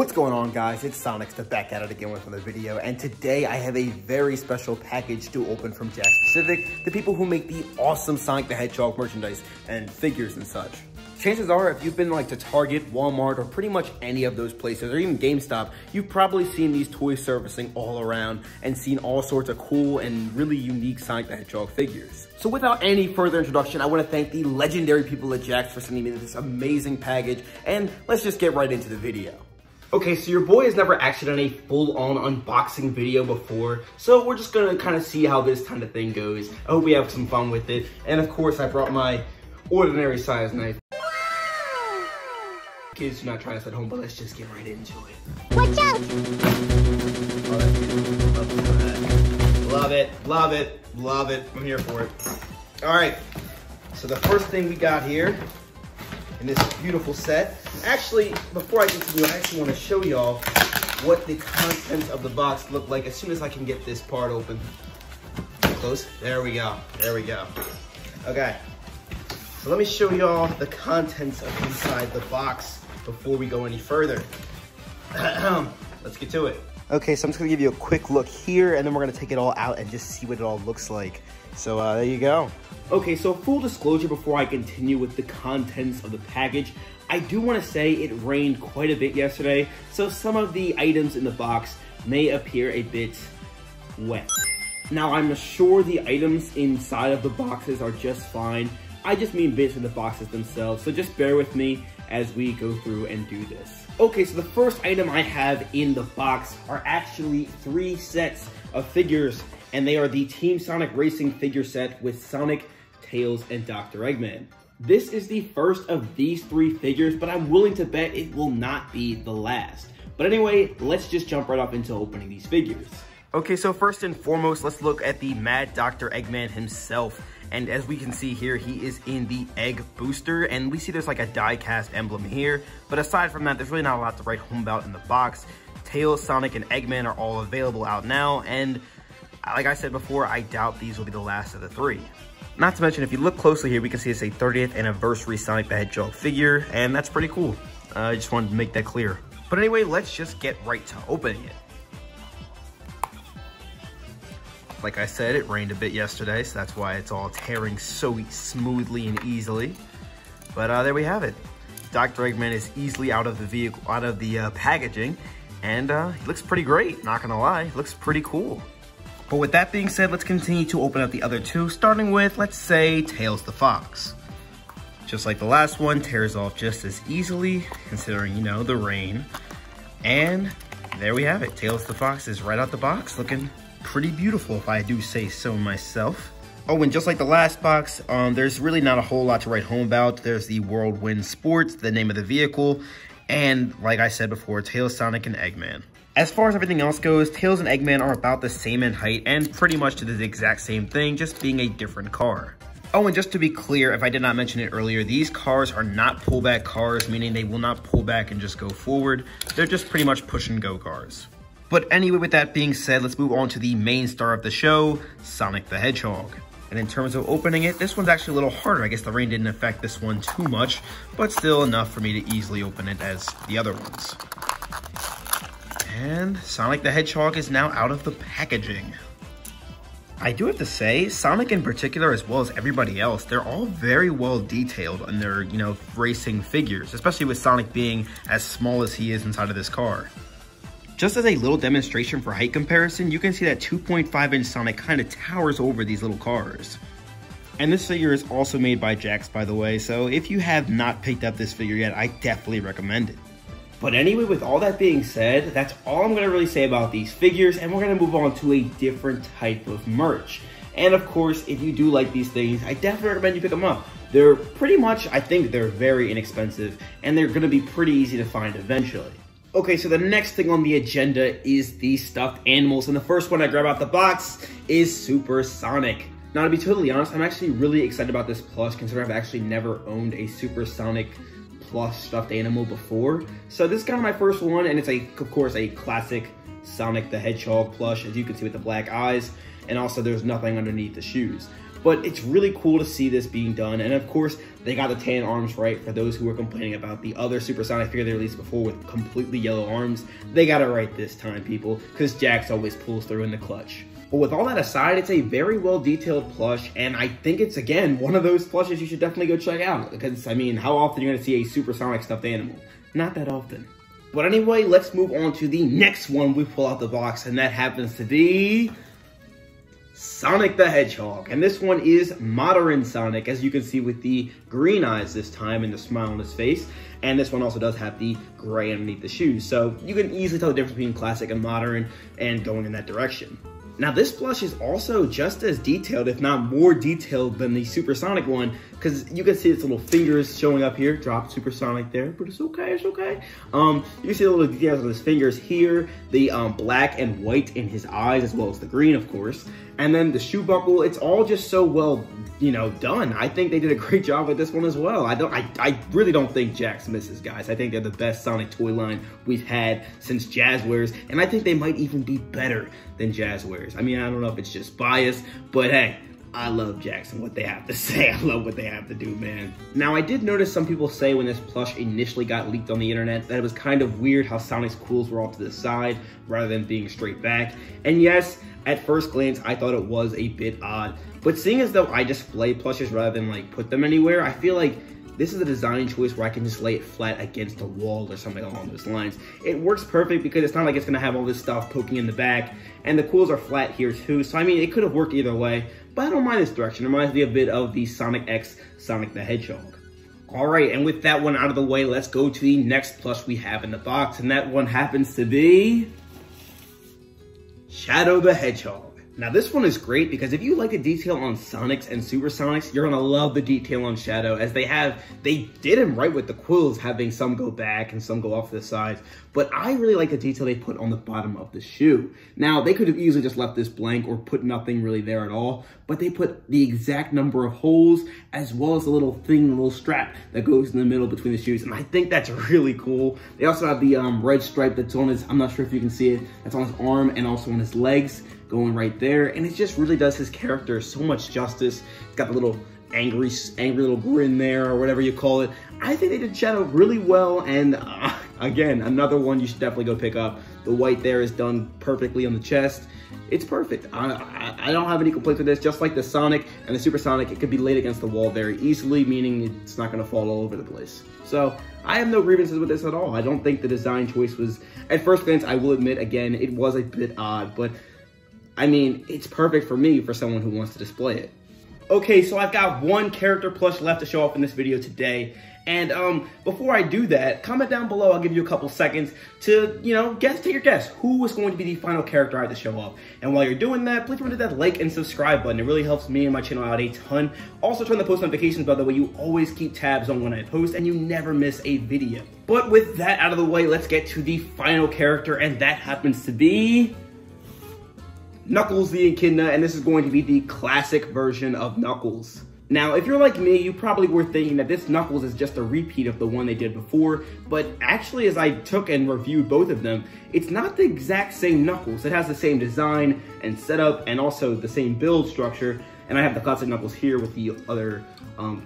What's going on, guys? It's SONICSTA back at it again with another video, and today I have a very special package to open from Jakks Specific, the people who make the awesome Sonic the Hedgehog merchandise and figures and such. Chances are, if you've been to Target, Walmart, or pretty much any of those places, or even GameStop, you've probably seen these toys surfacing all around and seen all sorts of cool and really unique Sonic the Hedgehog figures. So without any further introduction, I want to thank the legendary people at Jakks for sending me this amazing package, and let's just get right into the video. Okay, so your boy has never actually done a full-on unboxing video before, so we're just gonna kind of see how this kind of thing goes. I hope we have some fun with it, and of course I brought my ordinary size knife. Kids do not try this at home, but let's just get right into it. Watch out! Love it, love it, love it. I'm here for it. All right, so the first thing we got here in this beautiful set. Actually, before I continue, I actually want to show y'all what the contents of the box look like as soon as I can get this part open. Close. There we go. There we go. Okay. So let me show y'all the contents of inside the box before we go any further. Let's get to it. Okay, so I'm just gonna give you a quick look here, and then we're gonna take it all out and just see what it all looks like. So there you go. Okay, so full disclosure before I continue with the contents of the package, I do want to say it rained quite a bit yesterday, so some of the items in the box may appear a bit wet. Now, I'm sure the items inside of the boxes are just fine. I just mean bits in the boxes themselves, so just bear with me as we go through and do this. Okay, so the first item I have in the box are actually 3 sets of figures, and they are the Team Sonic Racing figure set with Sonic, Tails, and Dr. Eggman. This is the first of these 3 figures, but I'm willing to bet it will not be the last. But anyway, let's just jump right off into opening these figures. Okay, so first and foremost, let's look at the Mad Dr. Eggman himself. And as we can see here, he is in the Egg Booster, and we see there's like a die-cast emblem here. But aside from that, there's really not a lot to write home about in the box. Tails, Sonic, and Eggman are all available out now, and like I said before, I doubt these will be the last of the 3. Not to mention, if you look closely here, we can see it's a 30th anniversary Sonic the Hedgehog figure, and that's pretty cool. I just wanted to make that clear. But anyway, let's just get right to opening it. Like I said, it rained a bit yesterday, so that's why it's all tearing so smoothly and easily. But there we have it. Dr. Eggman is easily out of the vehicle, out of the packaging, and he looks pretty great, not gonna lie. He looks pretty cool. But with that being said, let's continue to open up the other 2, starting with, let's say, Tails the Fox. Just like the last one, tears off just as easily, considering, you know, the rain. And there we have it. Tails the Fox is right out the box, looking pretty beautiful, if I do say so myself. Oh, and just like the last box, there's really not a whole lot to write home about. There's the Whirlwind Sports, the name of the vehicle, and like I said before, Tails, Sonic, and Eggman. As far as everything else goes, Tails and Eggman are about the same in height and pretty much to the exact same thing, just being a different car. Oh, and just to be clear, if I did not mention it earlier, these cars are not pullback cars, meaning they will not pull back and just go forward. They're just pretty much push and go cars. But anyway, with that being said, let's move on to the main star of the show, Sonic the Hedgehog. And in terms of opening it, this one's actually a little harder. I guess the rain didn't affect this one too much, but still enough for me to easily open it as the other ones. And Sonic the Hedgehog is now out of the packaging. I do have to say, Sonic in particular, as well as everybody else, they're all very well detailed in their, you know, racing figures, especially with Sonic being as small as he is inside of this car. Just as a little demonstration for height comparison, you can see that 2.5-inch Sonic kind of towers over these little cars. And this figure is also made by Jakks, by the way, so if you have not picked up this figure yet, I definitely recommend it. But anyway, with all that being said, that's all I'm going to really say about these figures, and we're going to move on to a different type of merch. And of course, if you do like these things, I definitely recommend you pick them up. They're pretty much, I think they're very inexpensive, and they're going to be pretty easy to find eventually. Okay, so the next thing on the agenda is the stuffed animals, and the first one I grab out the box is Super Sonic. Now, to be totally honest, I'm actually really excited about this plush, considering I've actually never owned a Super Sonic plush stuffed animal before. So this is kind of my first one, and it's of course a classic Sonic the Hedgehog plush, as you can see with the black eyes, and also there's nothing underneath the shoes. but it's really cool to see this being done. And of course, they got the tan arms right. For those who were complaining about the other Supersonic figure they released before with completely yellow arms, they got it right this time, people, because Jakks always pulls through in the clutch. But with all that aside, it's a very well detailed plush, and I think it's, again, one of those plushes you should definitely go check out, because, I mean, how often are you going to see a Supersonic stuffed animal? Not that often. But anyway, let's move on to the next one we pull out the box, and that happens to be Sonic the Hedgehog. And this one is modern Sonic, as you can see with the green eyes this time and the smile on his face. And this one also does have the gray underneath the shoes, so you can easily tell the difference between classic and modern and going in that direction. Now this plush is also just as detailed, if not more detailed than the Supersonic one, because you can see its little fingers showing up here. Drop Supersonic there, but it's okay, it's okay. You can see the little details of his fingers here, the black and white in his eyes, as well as the green, of course. And then the shoe buckle, it's all just so well, you know, done. I think they did a great job with this one as well. I really don't think Jakks misses, guys. I think they're the best Sonic toy line we've had since Jazzwares, and I think they might even be better than Jazzwares. I mean, I don't know if it's just bias, but hey, I love Jakks and what they have to say. I love what they have to do, man. Now, I did notice some people say when this plush initially got leaked on the internet that it was kind of weird how Sonic's quills were off to the side rather than being straight back. And yes, at first glance, I thought it was a bit odd. But seeing as though I display plushes rather than like put them anywhere, I feel like this is a design choice where I can just lay it flat against a wall or something along those lines. It works perfect because it's not like it's gonna have all this stuff poking in the back, and the quills are flat here too. So I mean, it could have worked either way, but I don't mind this direction. It reminds me a bit of the Sonic X Sonic the Hedgehog. All right, and with that one out of the way, let's go to the next plush we have in the box, and that one happens to be Shadow the Hedgehog. Now this one is great because if you like the detail on Sonics and Supersonics, you're gonna love the detail on Shadow, as they did him right with the quills, having some go back and some go off to the sides. But I really like the detail they put on the bottom of the shoe. Now they could have easily just left this blank or put nothing really there at all, but they put the exact number of holes as well as a little thing, a little strap that goes in the middle between the shoes, and I think that's really cool. They also have the red stripe that's on his, I'm not sure if you can see it, that's on his arm and also on his legs, going right there, and it just really does his character so much justice. It's got the little angry little grin there, or whatever you call it. I think they did Shadow really well, and again, another one you should definitely go pick up. The white there is done perfectly on the chest. It's perfect. I don't have any complaints with this. Just like the Sonic and the Supersonic, it could be laid against the wall very easily, meaning it's not gonna fall all over the place. So I have no grievances with this at all. I don't think the design choice was, at first glance, I will admit, again, it was a bit odd, but I mean, it's perfect for me, for someone who wants to display it. Okay, so I've got one character plush left to show off in this video today. And before I do that, comment down below. I'll give you a couple seconds to, you know, take your guess. Who is going to be the final character I have to show off? And while you're doing that, please remember that like and subscribe button. It really helps me and my channel out a ton. Also, turn the post notifications bell, that way you always keep tabs on when I post and you never miss a video. But with that out of the way, let's get to the final character, and that happens to be Knuckles the Echidna, and this is going to be the classic version of Knuckles. Now, if you're like me, you probably were thinking that this Knuckles is just a repeat of the one they did before, but actually, as I took and reviewed both of them, it's not the exact same Knuckles. It has the same design and setup, and also the same build structure, and I have the classic Knuckles here with the other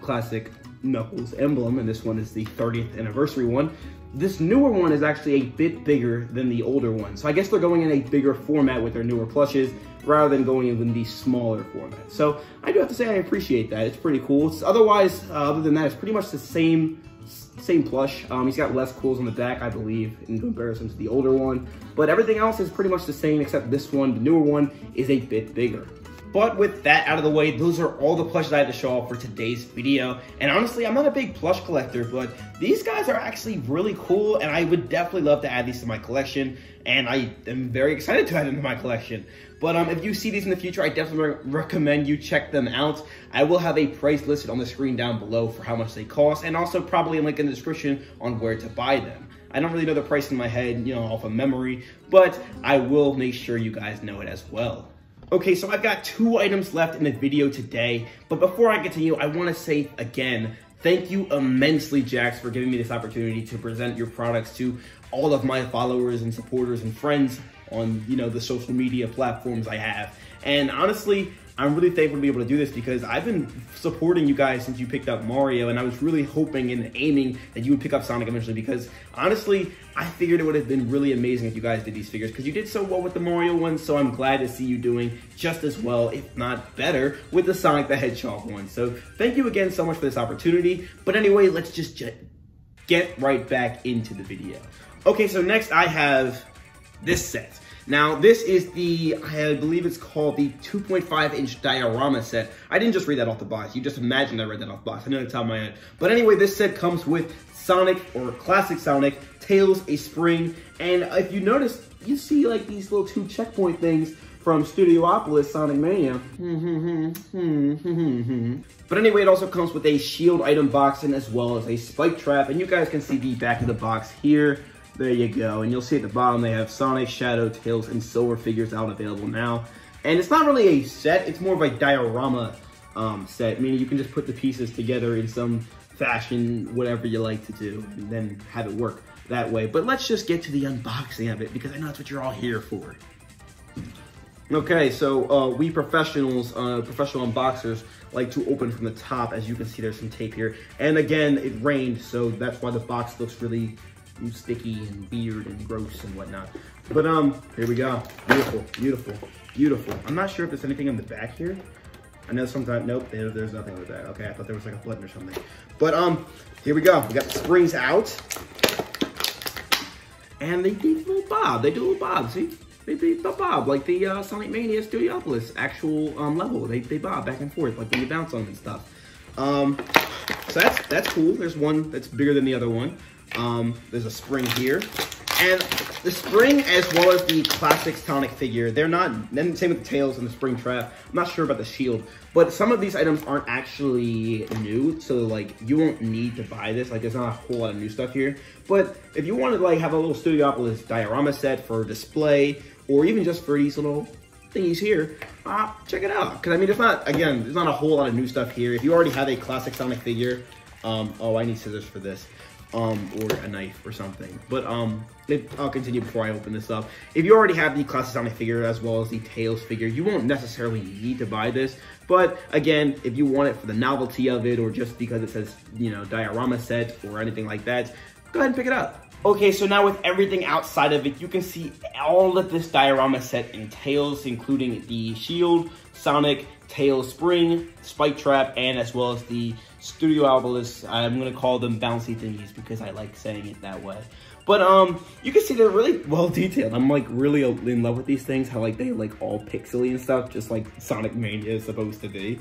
classic Knuckles emblem, and this one is the 30th anniversary one. This newer one is actually a bit bigger than the older one, so I guess they're going in a bigger format with their newer plushes rather than going in the smaller format. So I do have to say I appreciate that. It's pretty cool. Otherwise, other than that, it's pretty much the same plush. He's got less quills on the back, I believe, in comparison to the older one, but everything else is pretty much the same, except this one, the newer one, is a bit bigger. But with that out of the way, those are all the plushes I had to show off for today's video. And honestly, I'm not a big plush collector, but these guys are actually really cool, and I would definitely love to add these to my collection, and I am very excited to add them to my collection. But if you see these in the future, I definitely recommend you check them out. I will have a price listed on the screen down below for how much they cost, and also probably a link in the description on where to buy them. I don't really know the price in my head, you know, off of memory, but I will make sure you guys know it as well. Okay, so I've got 2 items left in the video today, but before I continue, I want to say again, thank you immensely, Jakks, for giving me this opportunity to present your products to all of my followers and supporters and friends on, you know, the social media platforms I have. And honestly, I'm really thankful to be able to do this because I've been supporting you guys since you picked up Mario, and I was really hoping and aiming that you would pick up Sonic eventually because honestly, I figured it would have been really amazing if you guys did these figures because you did so well with the Mario one, so I'm glad to see you doing just as well, if not better, with the Sonic the Hedgehog one. So thank you again so much for this opportunity. But anyway, let's just get right back into the video. Okay, so next I have this set. Now, this is the, I believe it's called the 2.5-inch diorama set. I didn't just read that off the box. You just imagined I read that off the box. I know it's on my head. But anyway, this set comes with Sonic, or classic Sonic, Tails, a spring, and if you notice, you see like these little 2 checkpoint things from Studiopolis Sonic Mania. But anyway, it also comes with a shield item box and as well as a spike trap, and you guys can see the back of the box here. There you go, and you'll see at the bottom they have Sonic, Shadow, Tails, and Silver figures out available now. And it's not really a set, it's more of a diorama set, meaning you can just put the pieces together in some fashion, whatever you like to do, and then have it work that way. But let's just get to the unboxing of it, because I know that's what you're all here for. Okay, so we professionals, professional unboxers, like to open from the top. As you can see, there's some tape here. And again, it rained, so that's why the box looks really sticky and weird and gross and whatnot. But here we go. Beautiful, beautiful, beautiful. I'm not sure if there's anything on the back here. I know sometimes, nope, there's nothing on the back. Okay, I thought there was like a button or something. But here we go. We got the springs out. And they do a little bob. They do a little bob, see? They bob, like the Sonic Mania Studiopolis actual level. They bob back and forth, like when you bounce on them and stuff. So that's cool. There's one that's bigger than the other one. There's a spring here. And the spring, as well as the classic Sonic figure, they're not, then same with the Tails and the spring trap. I'm not sure about the shield, but some of these items aren't actually new, so like you won't need to buy this. Like there's not a whole lot of new stuff here. But if you want to like have a little Studiopolis diorama set for display, or even just for these little thingies here, check it out. Because I mean, it's not, again, there's not a whole lot of new stuff here. If you already have a classic Sonic figure, oh, I need scissors for this. Or a knife or something. But I'll continue before I open this up. If you already have the classic Sonic figure as well as the Tails figure, you won't necessarily need to buy this. But again, if you want it for the novelty of it or just because it says, you know, diorama set or anything like that, go ahead and pick it up. Okay, so now with everything outside of it, you can see all that this diorama set entails, including the shield, Sonic, Tails spring, spike trap, and as well as the Studiopolis. I'm gonna call them bouncy thingies because I like saying it that way. But you can see they're really well detailed. I'm like really in love with these things. How like they like all pixely and stuff, just like Sonic Mania is supposed to be.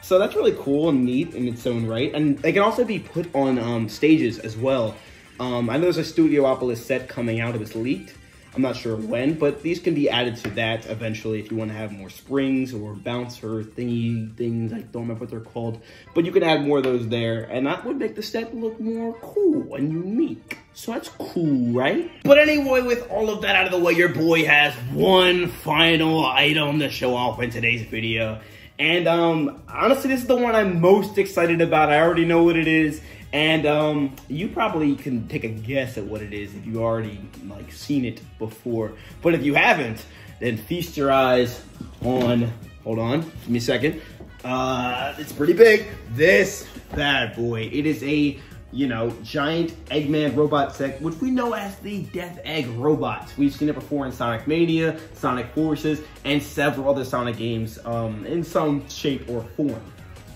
So that's really cool and neat in its own right. And they can also be put on stages as well. I know there's a Studiopolis set coming out. It was leaked. I'm not sure when, but these can be added to that eventually if you want to have more springs or bouncer thingy things. I don't remember what they're called, but you can add more of those there, and that would make the set look more cool and unique. So that's cool, right? But anyway, with all of that out of the way, your boy has one final item to show off in today's video. And honestly, this is the one I'm most excited about. I already know what it is. And you probably can take a guess at what it is if you already like seen it before. But if you haven't, then feast your eyes on, hold on, give me a second. It's pretty big. This bad boy. It is a, you know, giant Eggman robot set, which we know as the Death Egg robots. We've seen it before in Sonic Mania, Sonic Forces, and several other Sonic games in some shape or form.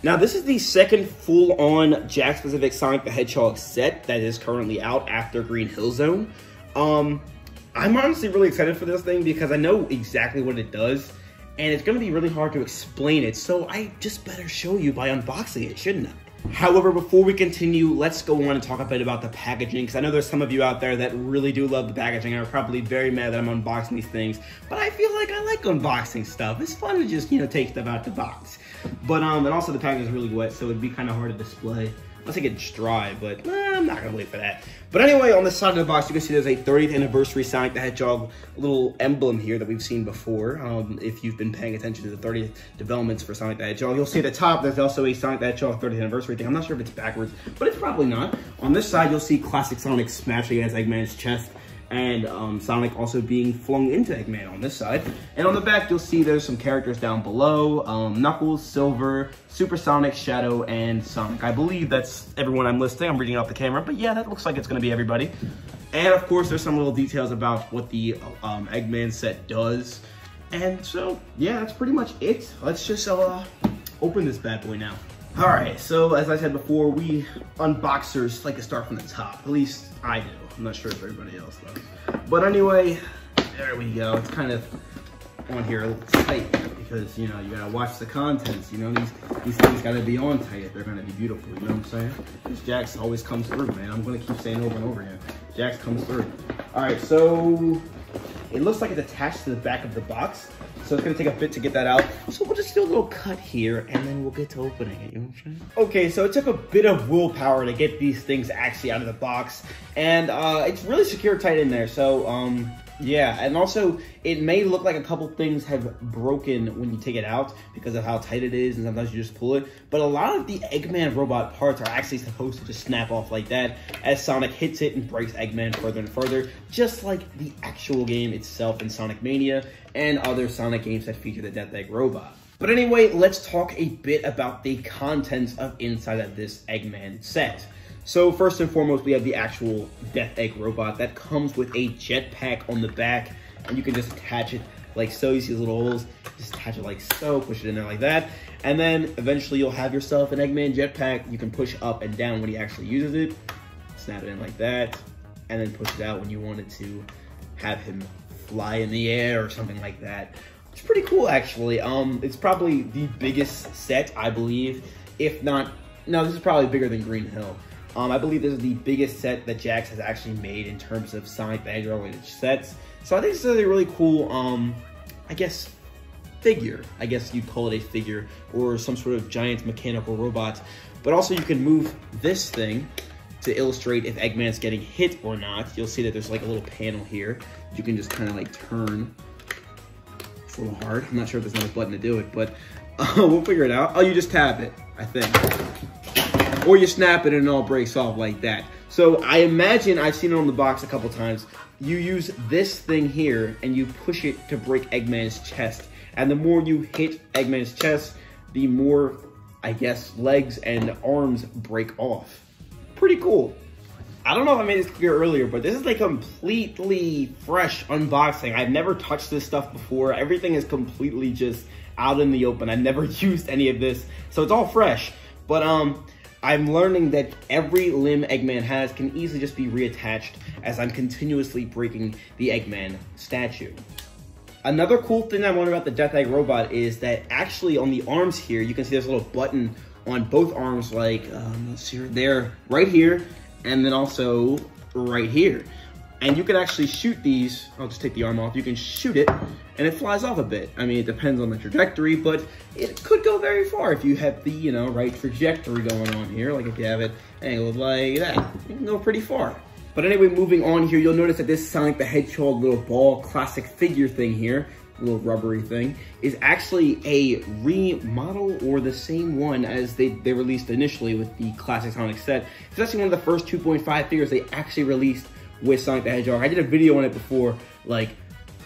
Now, this is the second full-on Jakks-specific Sonic the Hedgehog set that is currently out after Green Hill Zone. I'm honestly really excited for this thing because I know exactly what it does, and it's going to be really hard to explain it, so I just better show you by unboxing it, shouldn't I? However, before we continue, let's go on and talk a bit about the packaging, because I know there's some of you out there that really do love the packaging and are probably very mad that I'm unboxing these things, but I feel like I like unboxing stuff. It's fun to just, you know, take stuff out the box. But, and also the packaging is really wet, so it'd be kind of hard to display. Unless it gets dry, but I'm not gonna wait for that. But anyway, on the side of the box, you can see there's a 30th anniversary Sonic the Hedgehog little emblem here that we've seen before. If you've been paying attention to the 30th developments for Sonic the Hedgehog, you'll see at the top there's also a Sonic the Hedgehog 30th anniversary thing. I'm not sure if it's backwards, but it's probably not. On this side, you'll see classic Sonic smashing against Eggman's chest. and Sonic also being flung into Eggman on this side. And on the back, you'll see there's some characters down below, Knuckles, Silver, Supersonic, Shadow, and Sonic. I believe that's everyone I'm listing. I'm reading off the camera, but yeah, that looks like it's gonna be everybody. And of course, there's some little details about what the Eggman set does. And so, yeah, that's pretty much it. Let's just open this bad boy now. All right, so as I said before, we unboxers like to start from the top. At least I do. I'm not sure if everybody else does. But anyway, there we go. It's kind of on here a little tight because, you know, you gotta watch the contents. You know, these things gotta be on tight if they're gonna be beautiful, you know what I'm saying? Because Jakks always comes through, man. I'm gonna keep saying over and over again. Jakks comes through. All right, so it looks like it's attached to the back of the box. So it's gonna take a bit to get that out. So we'll just do a little cut here and then we'll get to opening it, you know what I'm saying? Okay, so it took a bit of willpower to get these things actually out of the box. And it's really secure tight in there, so yeah. And also, it may look like a couple things have broken when you take it out because of how tight it is and sometimes you just pull it. But a lot of the Eggman robot parts are actually supposed to just snap off like that as Sonic hits it and breaks Eggman further and further, just like the actual game itself in Sonic Mania and other Sonic games that feature the Death Egg robot. But anyway, let's talk a bit about the contents of inside of this Eggman set. So first and foremost, we have the actual Death Egg robot that comes with a jetpack on the back, and you can just attach it like so. You see these little holes, just attach it like so, push it in there like that, and then eventually you'll have yourself an Eggman jetpack. You can push up and down when he actually uses it, snap it in like that, and then push it out when you wanted to have him fly in the air or something like that. It's pretty cool, actually. It's probably the biggest set, I believe, if not, no, this is probably bigger than Green Hill. I believe this is the biggest set that Jakks has actually made in terms of Sonic the Hedgehog related sets. So I think this is a really cool, I guess, figure. I guess you'd call it a figure or some sort of giant mechanical robot. But also you can move this thing to illustrate if Eggman's getting hit or not. You'll see that there's like a little panel here. You can just kind of like turn. It's a little hard. I'm not sure if there's another button to do it, but we'll figure it out. Oh, you just tap it, I think. Or you snap it and it all breaks off like that. So I imagine, I've seen it on the box a couple times, you use this thing here and you push it to break Eggman's chest. And the more you hit Eggman's chest, the more, I guess, legs and arms break off. Pretty cool. I don't know if I made this clear earlier, but this is a completely fresh unboxing. I've never touched this stuff before. Everything is completely just out in the open. I've never used any of this, so it's all fresh. But I'm learning that every limb Eggman has can easily just be reattached as I'm continuously breaking the Eggman statue. Another cool thing I wonder about the Death Egg robot is that actually on the arms here, you can see there's a little button on both arms, like, let's see, there, right here, and then also right here. And you can actually shoot these. I'll just take the arm off. You can shoot it and it flies off a bit. I mean, it depends on the trajectory, but it could go very far if you have the, you know, right trajectory going on here. Like if you have it angled like that, you can go pretty far. But anyway, moving on here, you'll notice that this Sonic the Hedgehog little ball classic figure thing here, little rubbery thing, is actually a remodel or the same one as they released initially with the classic Sonic set. It's actually one of the first 2.5 figures they actually released with Sonic the Hedgehog. I did a video on it before, like,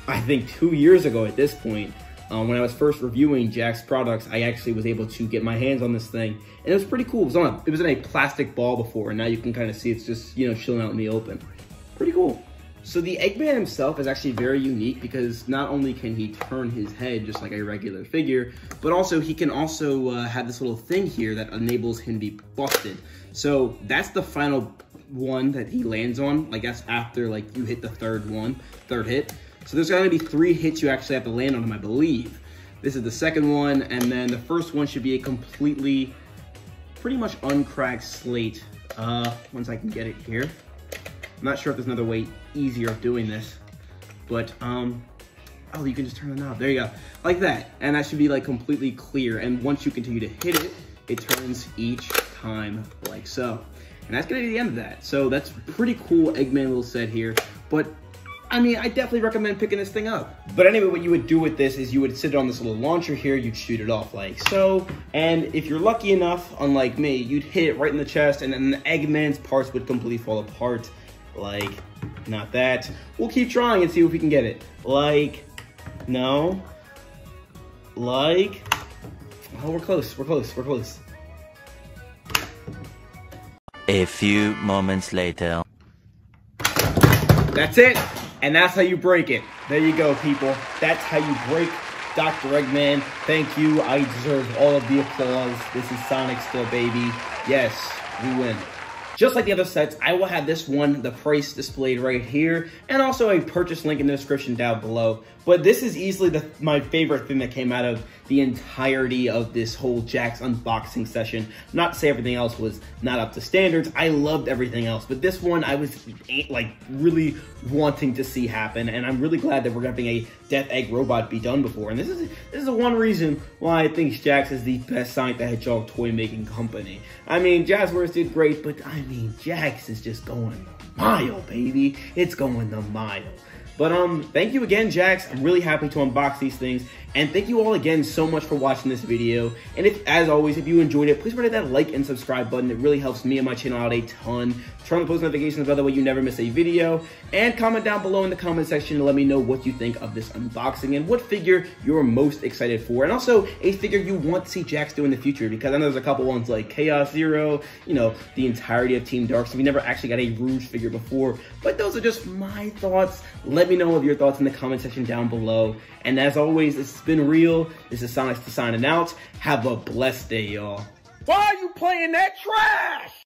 I think 2 years ago at this point. When I was first reviewing Jakks products, I actually was able to get my hands on this thing, and it was pretty cool. It was in a plastic ball before, and now you can kind of see it's just, you know, chilling out in the open. Pretty cool. So the Eggman himself is actually very unique because not only can he turn his head just like a regular figure, but also he can also have this little thing here that enables him to be busted. So that's the final one that he lands on. Like that's after like you hit the third hit. So there's gonna be 3 hits you actually have to land on him, I believe. This is the second one, and then the first one should be a completely, pretty much uncracked slate. Once I can get it here. I'm not sure if there's another way easier of doing this, but oh, you can just turn the knob. There you go, like that, and that should be like completely clear. And once you continue to hit it, it turns each time like so. And that's gonna be the end of that. So that's pretty cool Eggman little set here, but I mean, I definitely recommend picking this thing up. But anyway, what you would do with this is you would sit on this little launcher here, you'd shoot it off like so, and if you're lucky enough, unlike me, you'd hit it right in the chest, and then the Eggman's parts would completely fall apart like not that. We'll keep trying and see if we can get it. Like, no. Like, oh, we're close, we're close, we're close. A few moments later. That's it, and that's how you break it. There you go, people. That's how you break Dr. Eggman. Thank you. I deserve all of the applause. This is SONICSTA, baby. Yes, we win. Just like the other sets, I will have this one, the price displayed right here, and also a purchase link in the description down below. But this is easily my favorite thing that came out of the entirety of this whole Jakks unboxing session. Not to say everything else was not up to standards. I loved everything else, but this one I was like really wanting to see happen, and I'm really glad that we're having a Death Egg robot be done before. And this is the one reason why I think Jakks is the best Sonic the Hedgehog toy making company. I mean, Jazzwares did great, but I mean, Jakks is just going the mile, baby. It's going the mile. But thank you again, Jakks. I'm really happy to unbox these things. And thank you all again so much for watching this video. And as always, if you enjoyed it, please hit that like and subscribe button. It really helps me and my channel out a ton. Turn on the post notifications, by the way, you never miss a video. And comment down below in the comment section to let me know what you think of this unboxing and what figure you're most excited for. And also a figure you want to see Jakks do in the future, because I know there's a couple ones like Chaos Zero, you know, the entirety of Team Dark. So we never actually got a Rouge figure before. But those are just my thoughts. Let me know of your thoughts in the comment section down below. And as always, this has been real. This is SONICSTA signing out. Have a blessed day, y'all. Why are you playing that trash?